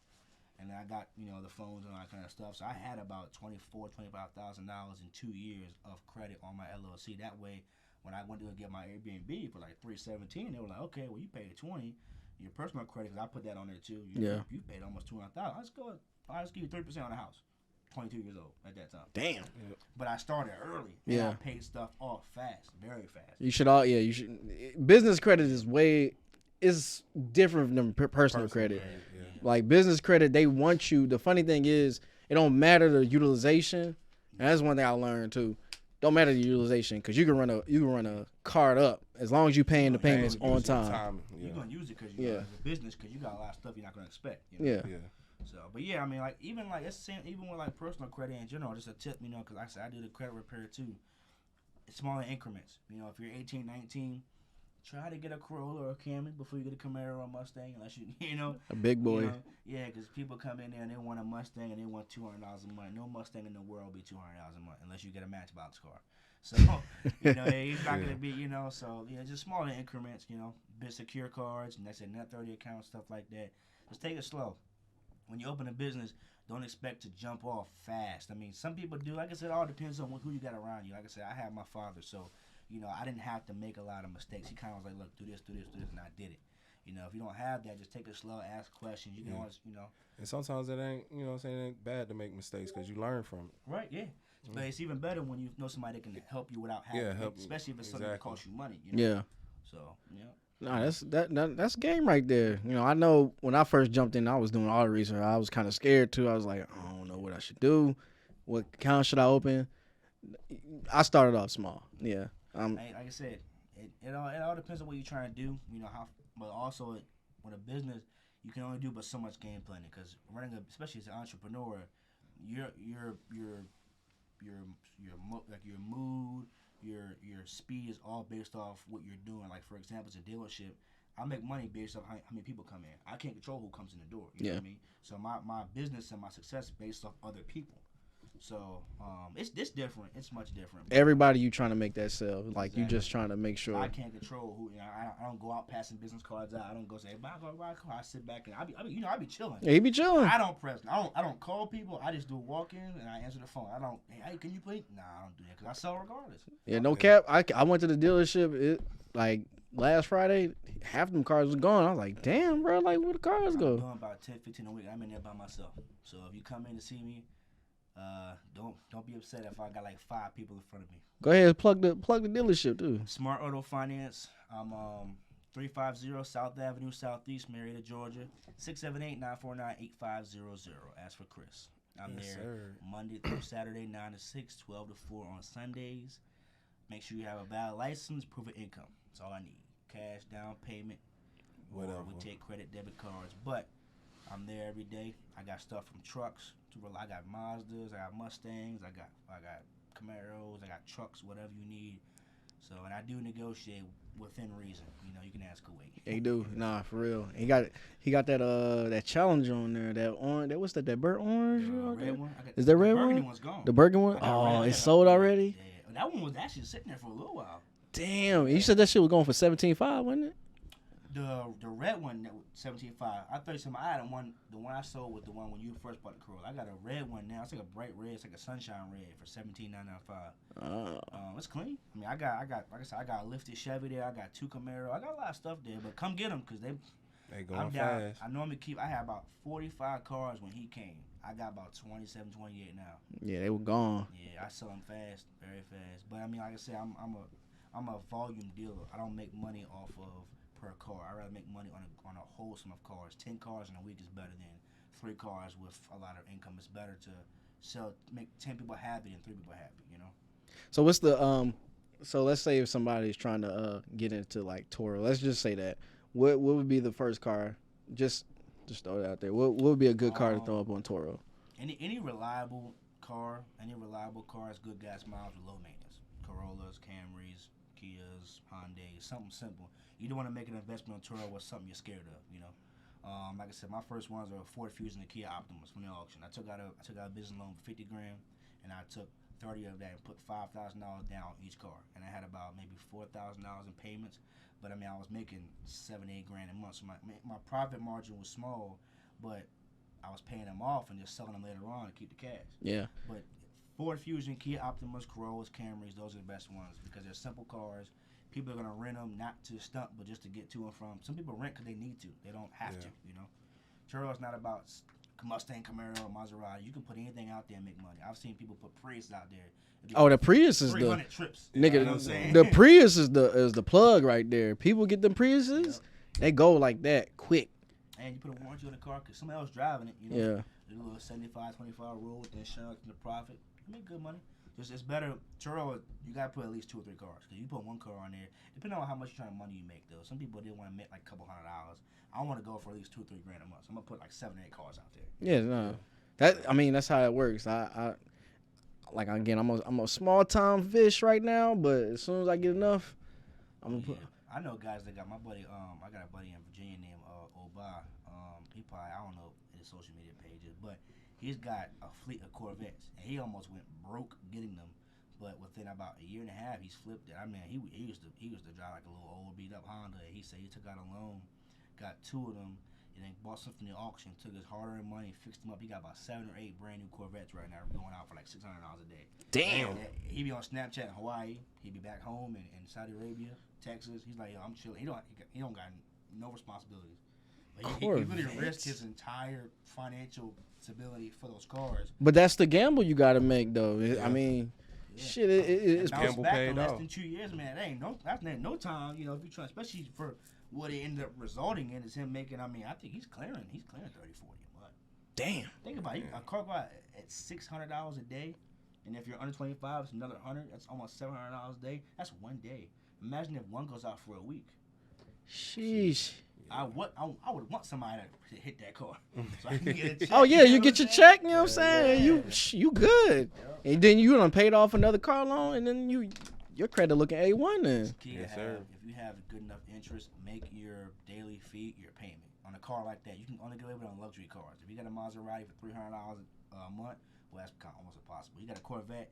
And then I got, you know, the phones and all that kind of stuff. So I had about $25,000 in 2 years of credit on my LLC. That way, when I went to get my Airbnb for like $317, they were like, okay, well, you paid $20. Your personal credit, because I put that on there too. You paid almost $200,000. I'll just give you 30% on the house. 22 years old at that time. Damn. But I started early. Yeah. And I paid stuff off fast, very fast. You should. Business credit is different than personal credit. Yeah. Like business credit, they want you. The funny thing is, it don't matter the utilization. And that's one thing I learned too. Don't matter the utilization, because you can run a card up as long as you paying the payments on time. You're gonna use it because you got a business, because you got a lot of stuff you're not gonna expect. You know? Yeah. So, but yeah, I mean, like even with like personal credit in general, just a tip, you know, because like I said, I do the credit repair too. It's smaller increments. You know, if you're 18, 19, try to get a Corolla or a Camry before you get a Camaro or a Mustang, unless you know. A big boy. You know, yeah, because people come in there and they want a Mustang and they want $200 a month. No Mustang in the world will be $200 a month unless you get a Matchbox car. So, you know, it's not going to be, you know, so, yeah, just smaller increments, you know, bit secure cards, and that's a net 30 account, stuff like that. Just take it slow. When you open a business, don't expect to jump off fast. I mean, some people do. Like I said, it all depends on who you got around you. Like I said, I had my father, so, you know, I didn't have to make a lot of mistakes. He kind of was like, look, do this, and I did it. You know, if you don't have that, just take it slow, ask questions. You can always, you know. And sometimes it ain't, you know what I'm saying, it ain't bad to make mistakes because you learn from it. Right, yeah. But it's even better when you know somebody that can help you without having to, especially if it's something that costs you money. You know? Yeah. So, yeah. No, that's game right there. You know, I know when I first jumped in, I was doing all the research. I was kind of scared too. I was like, I don't know what I should do. What account should I open? I started off small. Yeah. Like I said, it all depends on what you're trying to do. You know how, but also with a business, you can only do but so much game planning because running especially as an entrepreneur, your mood, your speed is all based off what you're doing. Like for example, it's a dealership. I make money based off how many people come in. I can't control who comes in the door. You know what I mean? So my business and my success is based off other people. So it's different. It's much different. Everybody you trying to make that sell. Like you just trying to make sure. I can't control who. You know, I don't go out passing business cards out. I don't go say buy a car. I sit back and I be chilling. Yeah, he be chilling. I don't press. I don't call people. I just do a walk in and I answer the phone. I don't. Hey, can you please? Nah, I don't do that because I sell regardless. Yeah, no cap. I went to the dealership. Like last Friday, half them cars was gone. I was like, damn, bro. Like where the cars go? I'm doing about 10, 15 a week. I'm in there by myself. So if you come in to see me. Don't be upset if I got like 5 people in front of me. Go ahead, plug the dealership too. Smart Auto Finance. I'm 350 South Avenue Southeast, Marietta, Georgia. 678-949-8500. Ask for Chris. I'm there Monday through Saturday, 9 to 6, 12 to 4 on Sundays. Make sure you have a valid license, proof of income. That's all I need. Cash, down payment. Whatever. We take credit, debit cards, but I'm there every day. I got stuff from trucks. I got Mazdas, I got Mustangs, I got Camaros, I got trucks, whatever you need. So, and I do negotiate within reason. You know, you can ask Kuwait. Yeah, he do. Nah, for real. He got that Challenger on there. That orange. What's that? That burnt orange? Red one. Is that red one? The burgundy one's gone. The burgundy one? Oh, it's sold already. Yeah, that one was actually sitting there for a little while. Damn, you said that shit was going for $17,500, wasn't it? The red one that was $17,500. I thought I had the one I sold was the one when you first bought the Corolla. I got a red one now. It's like a bright red. It's like a sunshine red for $17,995. It's clean. I mean, I got like I said, I got a lifted Chevy there. I got 2 Camaro. I got a lot of stuff there. But come get them because they going fast. I normally I had about 45 cars when he came. I got about 27, 28 now. Yeah, they were gone. Yeah, I sell them fast, very fast. But I mean, like I said, I'm a volume dealer. I don't make money off of per car. I rather make money on a wholesome of cars. 10 cars in a week is better than 3 cars with a lot of income. It's better to make 10 people happy than 3 people happy. You know. So what's the So let's say if somebody's trying to get into like Turo. Let's just say that. What would be the first car? Just throw it out there. What would be a good car to throw up on Turo? Any reliable car is good gas miles with low maintenance. Corollas, Camrys, Kias, Hyundai, something simple. You don't want to make an investment on Turo with something you're scared of, you know. Like I said, my first ones are a Ford Fusion and a Kia Optimus from the auction. I took out a business loan for $50,000, and I took 30 of that and put $5,000 down on each car, and I had about maybe $4,000 in payments. But I mean, I was making $7-8 grand a month, so my profit margin was small, but I was paying them off and just selling them later on to keep the cash. Yeah. But Ford Fusion, Kia Optimus, Corollas, Camrys, those are the best ones because they're simple cars. People are going to rent them not to stunt, but just to get to and from. Some people rent because they need to. They don't have to, you know. Turo's not about Mustang, Camaro, or Maserati. You can put anything out there and make money. I've seen people put Prius out there. Oh, the Prius is 300 trips. Nigga, you know what I'm saying? the Prius is the plug right there. People get them Priuses, they go like that quick. And you put a warranty on the car because somebody else driving it, you know. Yeah. Do a little 75-25 rule with the insurance and the profit. You make good money. It's better. Turo, you gotta put at least 2 or 3 cars. Cause you put 1 car on there, depending on how much money you make though. Some people didn't want to make like a couple $100. I want to go for at least 2 or 3 grand a month. So I'm gonna put like 7 or 8 cars out there. Yeah, no, that's how it works. I like again, I'm a small time fish right now, but as soon as I get enough, I'm gonna put. I know guys that got my buddy. I got a buddy in Virginia named Oba. He probably I don't know his social media pages, but he's got a fleet of Corvettes, and he almost went broke getting them. But within about a year and a half, he's flipped it. I mean, he used to drive like a little old beat up Honda. He said he took out a loan, got 2 of them, and then bought some from the auction. Took his hard-earned money, fixed them up. He got about 7 or 8 brand new Corvettes right now, going out for like $600 a day. Damn. He be on Snapchat in Hawaii. He be back home in Saudi Arabia, Texas. He's like, yo, I'm chilling. He don't got no responsibilities. He really risked his entire financial stability for those cars. But that's the gamble you got to make, though. I mean, shit, it's gamble back paid in less off. than 2 years, man. That's no time. You know, if you try, especially for what it ended up resulting in is him making. I mean, I think he's clearing 30, 40 a month. Damn. Think about it. A car go out at $600 a day, and if you're under 25, it's another 100. That's almost $700 a day. That's one day. Imagine if one goes out for a week. Sheesh. I would want somebody to hit that car so I can get a check. Oh yeah, you get your check. You know what I'm saying? Yeah. You good. Yeah. And then you done paid off another car loan, and then your credit looking A1 then. Yes, sir. If you have good enough interest, make your daily fee your payment on a car like that. You can only get away with it on luxury cars. If you got a Maserati for $300 a month, well, that's almost impossible. You got a Corvette,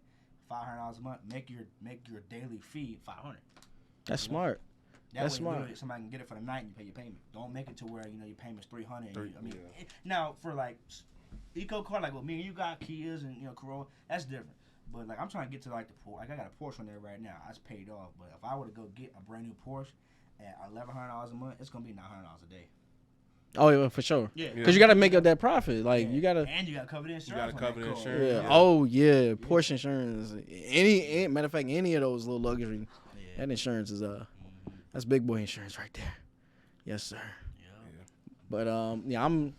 $500 a month. Make your daily fee $500. That's smart. That's way, smart. Somebody can get it for the night and you pay your payment. Don't make it to where your payment's $300. Now for like eco car, like what me and you got Kias and Corolla, that's different. But like I'm trying to get to like the Porsche. Like I got a Porsche on there right now. That's paid off. But if I were to go get a brand new Porsche at $1,100 a month, it's gonna be $900 a day. Oh yeah, for sure. Yeah. Because you got to make up that profit. Like you got to. And you got to cover the insurance. You got to cover the insurance. Yeah. Oh yeah, Porsche insurance. Any matter of fact, any of those little luxury, that insurance is that's big boy insurance right there. Yes, sir. Yeah. But I'm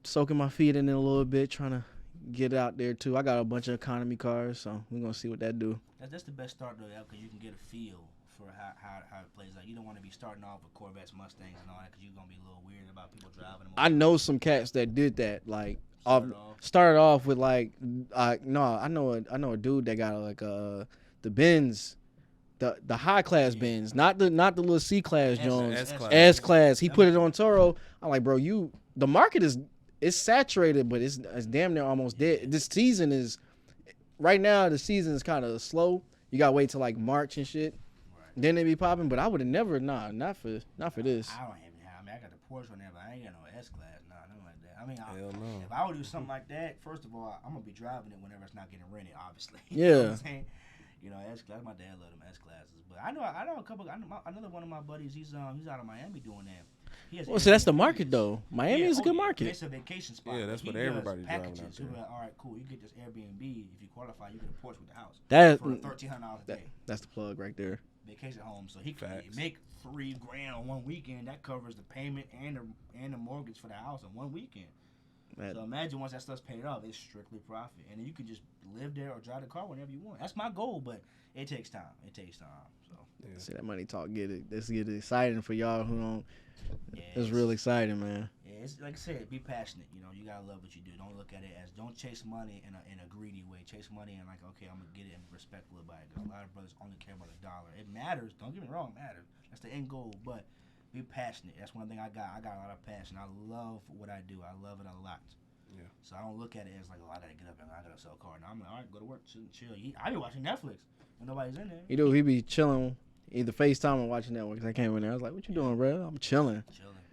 soaking my feet in it a little bit, trying to get out there too. I got a bunch of economy cars, so we're gonna see what that do. That's the best start though, because you can get a feel for how it plays out. You don't want to be starting off with Corvettes, Mustangs, and all that, because you're gonna be a little weird about people driving them. I know some cats that did that. Like Started off with like I know a dude that got like the Benz. The high class Benz, not the little C class Jones, S class. He put it on Turo. I'm like, bro, the market is saturated, but it's damn near almost dead. This season is right now. The season is kind of slow. You gotta wait till like March and shit. Right. Then they be popping. But I would have never, not for this. I don't even have. I got the Porsche on there, but I ain't got no S class. Nothing like that. I mean, if I would do something like that, first of all, I'm gonna be driving it whenever it's not getting rented, obviously. Yeah. You know what I'm saying? S class. My dad loved them S classes, but I know a couple. Another one of my buddies. He's out of Miami doing that. So that's the market though. Miami is a good market. It's a vacation spot. Yeah, that's what everybody's driving out there. Like, all right, cool. You get this Airbnb. If you qualify, you get a Porsche with the house. For $1,300 a day. That's the plug right there. Vacation home, so he can make $3,000 on one weekend. That covers the payment and the mortgage for the house on one weekend. So imagine once that stuff's paid off, it's strictly profit, and then you can just live there or drive the car whenever you want. That's my goal, but it takes time. So see that money talk, let's get it exciting for y'all who don't. Yeah, it's real exciting, man. Yeah, it's like I said, be passionate. You gotta love what you do. Don't look at it as don't chase money in a greedy way. Chase money and like, okay, I'm gonna get it and be respectful about it. Because a lot of brothers only care about the dollar. It matters. Don't get me wrong, it matters. That's the end goal, but be passionate. That's one thing I got. I got a lot of passion. I love what I do. I love it a lot. Yeah. So I don't look at it as like, I gotta get up and I gotta sell a car. No, I'm like, all right, go to work, chill. I be watching Netflix when nobody's in there. He be chilling, either FaceTime or watching Netflix. I came in there. I was like, what you doing, bro? I'm chilling.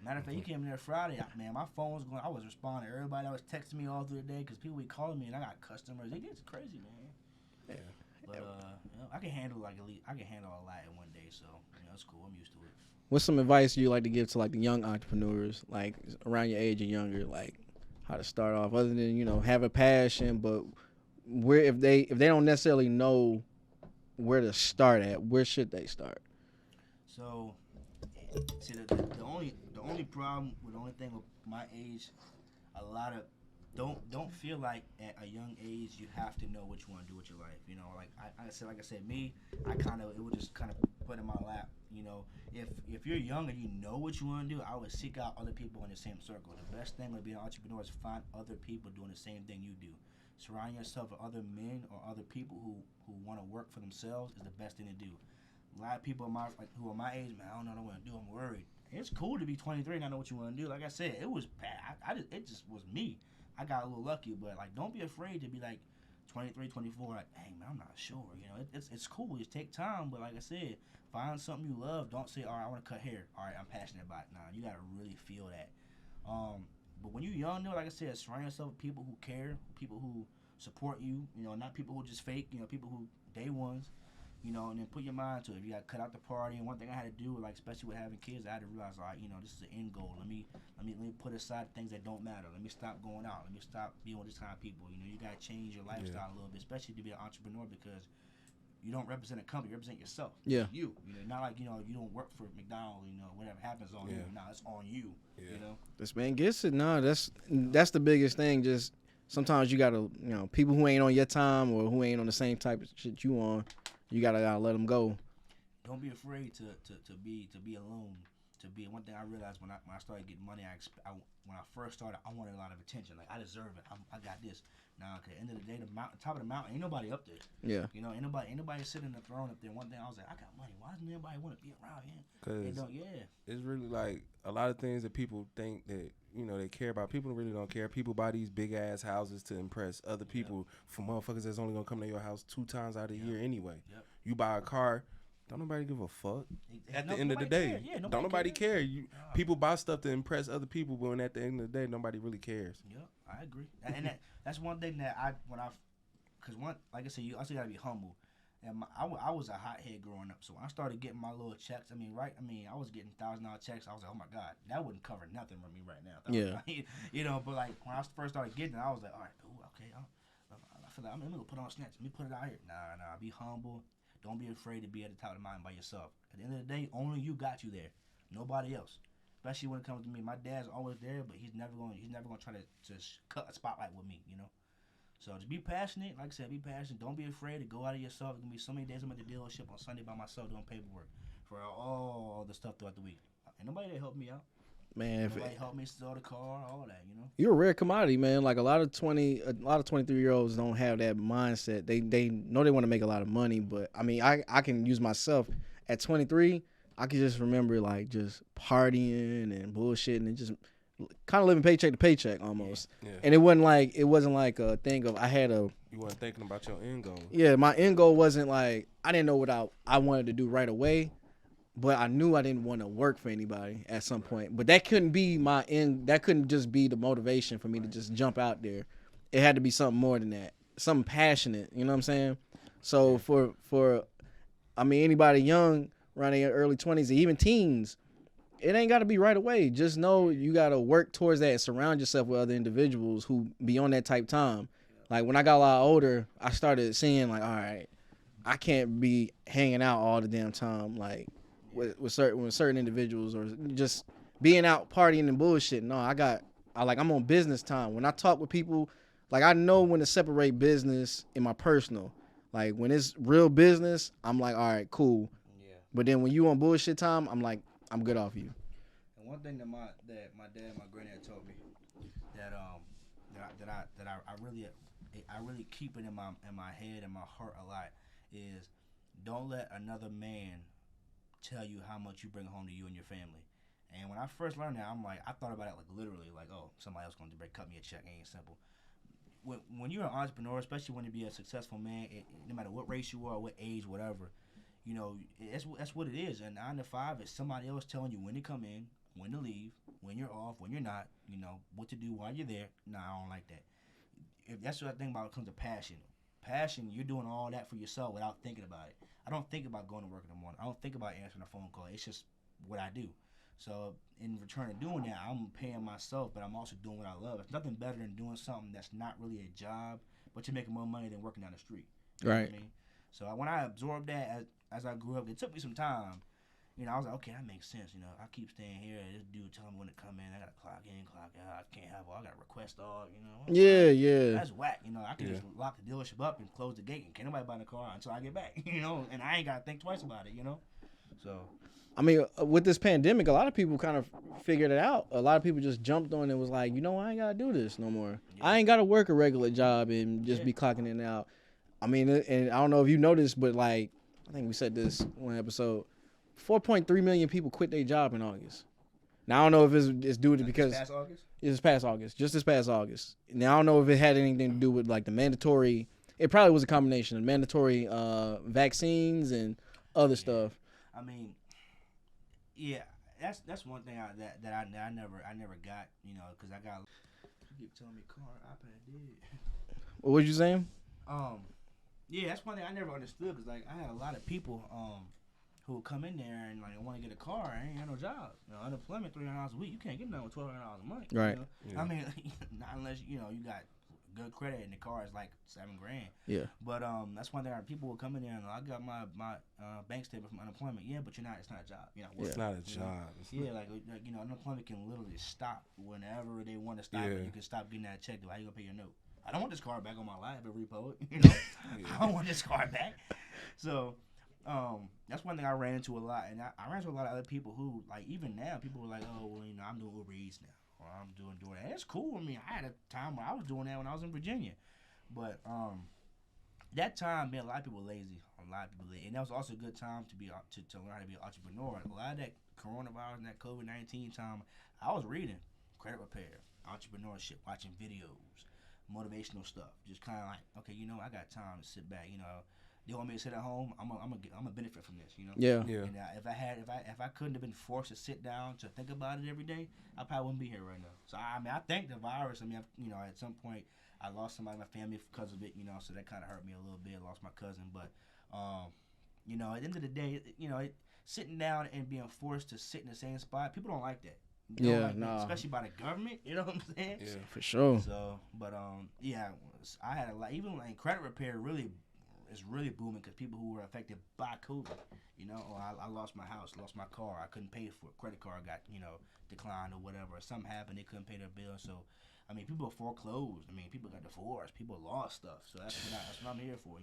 Matter of fact, you came in there Friday, man. My phone was going. I was responding to everybody that was texting me all through the day because people be calling me and I got customers. It gets crazy, man. Yeah. But I can handle a lot in one day, so it's cool. I'm used to it. What's some advice you like to give to like the young entrepreneurs, like around your age and younger, like how to start off, other than have a passion, but where if they don't necessarily know where to start at, where should they start? So, see, the only problem with the only thing with my age, a lot of don't feel like at a young age you have to know what you want to do with your life. Like I said, me, it would just kind of put in my lap. If you're young and you know what you want to do, I would seek out other people in the same circle. The best thing with being an entrepreneur is find other people doing the same thing you do. Surround yourself with other men or other people who want to work for themselves is the best thing to do. A lot of people who are my age, man, I don't know what I want to do. I'm worried. It's cool to be 23 and not know what you want to do. Like I said, it was bad. It just was me. I got a little lucky, but like, don't be afraid to be like 23, 24. Like, dang, man, I'm not sure. It's cool. Just take time. But like I said, find something you love. Don't say, all right, I want to cut hair. All right, I'm passionate about it. Nah, you gotta really feel that. But when you're young, though, like I said, surround yourself with people who care, people who support you. Not people who just fake. People who day ones. You know, and then put your mind to it. If you got to cut out the party, and one thing I had to do, like especially with having kids, I had to realize, all right, you know, this is an end goal. Let me put aside things that don't matter. Let me stop going out. Let me stop being with this kind of people. You know, you got to change your lifestyle a little bit, especially to be an entrepreneur, because you don't represent a company, you represent yourself. Yeah. You know, not like, you know, you don't work for McDonald's, you know, whatever happens on you. Now it's on you, you know. This man gets it. No, that's the biggest thing. Just sometimes you gotta, you know, people who ain't on your time or who ain't on the same type of shit you on, you gotta let them go. Don't be afraid to be alone. To be one thing I realized when I started getting money, when I first started, I wanted a lot of attention. Like, I deserve it. I got this. Now, at the end of the day, top of the mountain, ain't nobody up there. Yeah. You know, ain't nobody sitting in the throne up there. One thing I was like, I got money. Why doesn't anybody want to be around here? Because it's really like a lot of things that people think that, you know, they care about. People really don't care. People buy these big ass houses to impress other people for motherfuckers that's only gonna come to your house 2 times out of the year anyway. Yep. You buy a car. Don't nobody give a fuck. At the end of the day, don't nobody care. People buy stuff to impress other people, but when at the end of the day, nobody really cares. Yep, I agree. And that's one thing that like I said, you also gotta be humble. And I was a hothead growing up, so when I started getting my little checks, I was getting $1,000 checks. I was like, oh my God, that wouldn't cover nothing for me right now. You know, but like when I first started getting it, I was like, all right, okay, I feel like I'm gonna put on snaps. Let me put it out here. Nah, be humble. Don't be afraid to be at the top of the mountain by yourself. At the end of the day, only you got you there. Nobody else. Especially when it comes to me. My dad's always there, but he's never gonna try to cut a spotlight with me, you know? So just be passionate. Like I said, be passionate. Don't be afraid to go out of yourself. There's gonna be so many days I'm at the dealership on Sunday by myself doing paperwork for all the stuff throughout the week. Ain't nobody that helped me out. Man, nobody helped me sell the car, all that, you know. You're a rare commodity, man. Like a lot of 23-year-olds don't have that mindset. They know they want to make a lot of money, but I mean, I can use myself at 23. I can just remember like just partying and bullshitting and just kind of living paycheck to paycheck almost. Yeah. And it wasn't like a thing of you weren't thinking about your end goal. Yeah, my end goal wasn't like I didn't know what I wanted to do right away. But I knew I didn't want to work for anybody at some point. But that couldn't be my end. That couldn't just be the motivation for me to just jump out there. It had to be something more than that. Something passionate. You know what I'm saying? So for anybody young, around their early 20s, or even teens, it ain't got to be right away. Just know you got to work towards that and surround yourself with other individuals who be on that type time. Like when I got a lot older, I started seeing like, all right, I can't be hanging out all the damn time. Like, with certain individuals or just being out partying and bullshit. No, I'm on business time. When I talk with people, like I know when to separate business and my personal. Like when it's real business, I'm like, all right, cool. Yeah. But then when you on bullshit time, I'm like, I'm good off you. And one thing that my dad and my granddad told me that I really keep it in my head and my heart a lot is don't let another man tell you how much you bring home to you and your family. And when I first learned that, I'm like, I thought about it like literally, like, oh, somebody else gonna cut me a check. It ain't simple. When you're an entrepreneur, especially when you be a successful man, no matter what race you are, what age, whatever, you know, that's what it is. And 9 to 5 is somebody else telling you when to come in, when to leave, when you're off, when you're not, you know, what to do while you're there. Nah, I don't like that. If that's what I think about when it comes to passion. Passion, you're doing all that for yourself without thinking about it. I don't think about going to work in the morning. I don't think about answering a phone call. It's just what I do. So in return of doing that, I'm paying myself, but I'm also doing what I love. It's nothing better than doing something that's not really a job, but you're making more money than working down the street. You know what I mean? So when I absorbed that as I grew up, it took me some time. You know, I was like, okay, that makes sense. You know, I keep staying here. This dude telling me when to come in. I got to clock in, clock out. I can't have all. I got to request all, you know. Yeah. That's whack. You know, I can just lock the dealership up and close the gate and can't nobody buy the car until I get back, you know. And I ain't got to think twice about it, you know. So. I mean, with this pandemic, a lot of people kind of figured it out. A lot of people just jumped on and was like, you know, I ain't got to do this no more. Yeah. I ain't got to work a regular job and just be clocking in and out. I mean, and I don't know if you noticed, but like, I think we said this one episode, 4.3 million people quit their job in August. Now, I don't know if it's due to because... Past August? It's past August. Just this past August. Now, I don't know if it had anything to do with like the mandatory... It probably was a combination of mandatory vaccines and other stuff. I mean... Yeah, that's one thing that I never got, you know, because I got. You keep telling me car, iPad did. What was you saying? Yeah, that's one thing I never understood because like I had a lot of people who would come in there and like want to get a car. I ain't got no job. You know, unemployment $300 a week. You can't get nothing with $1,200 a month. Right. You know? Yeah. I mean, not unless you got good credit and the car is like $7,000. Yeah. But that's one thing. People will come in there and I got my bank statement from unemployment. Yeah, but it's not a job. You know, It's not a job. Yeah, like unemployment can literally stop whenever they want to stop it. You can stop getting that check. How you gonna pay your note? I don't want this car back on my life. Repo it. You know, I don't want this car back. So. That's one thing I ran into a lot, and I ran into a lot of other people who, like, even now, people were like, "Oh, well, I'm doing Uber Eats now, or I'm doing that." And it's cool. I mean, I had a time where I was doing that when I was in Virginia, but that time, man, a lot of people were lazy. And that was also a good time to learn how to be an entrepreneur. A lot of that coronavirus and that COVID-19 time, I was reading credit repair, entrepreneurship, watching videos, motivational stuff. Just kind of like, okay, I got time to sit back. They want me to sit at home. I'm a benefit from this, Yeah. And if I couldn't have been forced to sit down to think about it every day, I probably wouldn't be here right now. So I thank the virus. I mean, at some point I lost somebody in my family because of it. So that kind of hurt me a little bit. I lost my cousin, but at the end of the day, sitting down and being forced to sit in the same spot, people don't like that. They don't like that, especially by the government. You know what I'm saying? Yeah, for sure. So, but I had a lot. Even like credit repair really. It's really booming because people who were affected by COVID, I lost my house, lost my car, I couldn't pay for it, credit card got, declined or whatever, something happened, they couldn't pay their bill, so, I mean, people foreclosed, people got divorced, people lost stuff, so that's what I'm here for,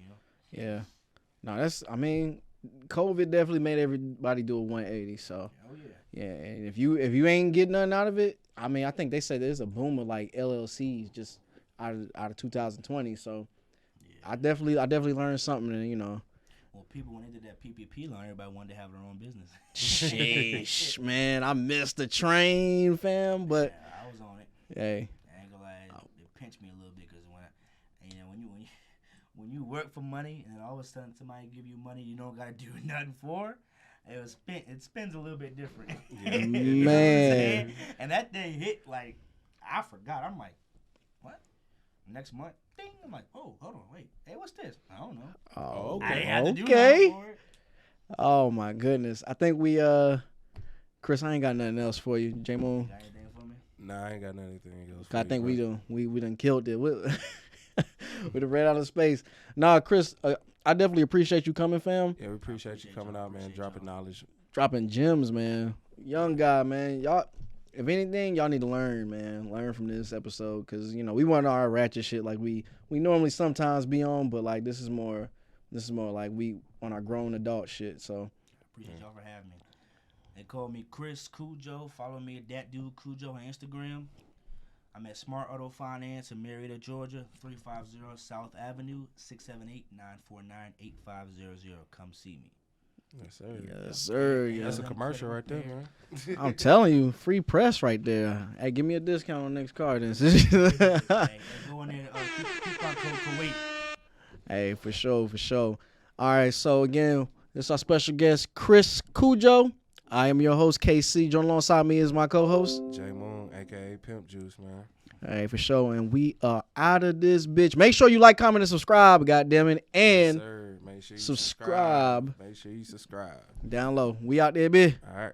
Yeah. No, COVID definitely made everybody do a 180, so. Oh, yeah. Yeah, and if you ain't getting nothing out of it, I think they say there's a boom of, like, LLCs just out of 2020, so. I definitely learned something, and Well, people when they did that PPP loan, everybody wanted to have their own business. Sheesh, man, I missed the train, fam. But yeah, I was on it. Hey, I ain't gonna lie, it pinched me a little bit because when you work for money and then all of a sudden somebody give you money you don't gotta do nothing for, it spins a little bit different. Yeah. Man. And that thing hit like I forgot. I'm like, what? Next month. Ding. I'm like, oh, hold on, wait. Hey, what's this? I don't know. Oh, okay. I didn't have to do nothing for it. Oh my goodness. I think we Chris, I ain't got nothing else for you. J Moon. Got anything for me? Nah, I ain't got anything else. I think we done killed it. We done ran out of space. Nah, Chris, I definitely appreciate you coming, fam. Yeah, we appreciate you coming out, man. Dropping knowledge. Dropping gems, man. Young guy, man. Y'all, if anything, y'all need to learn, man. Learn from this episode, because we want our ratchet shit like we normally sometimes be on, but like this is more like we on our grown adult shit. So appreciate y'all for having me. They call me Chris Cujo. Follow me at that dude Cujo on Instagram. I'm at Smart Auto Finance in Marietta, Georgia, 350 South Avenue, 678-949-8500. Come see me. Yes, sir. yes, sir. That's Yes. a commercial right there, man. I'm telling you, free press right there. Hey, give me a discount on the next car then. Hey, go in there. Keep our code Kuwait. Hey, for sure. All right, so again, this is our special guest, Chris Cujo. I am your host, KC. Join alongside me is my co-host, J Moon, aka Pimp Juice, man. Hey, for sure. And we are out of this bitch. Make sure you like, comment, and subscribe, goddammit. And Yes, sir. Make sure you subscribe. Make sure you subscribe. Down low. We out there, bitch. All right.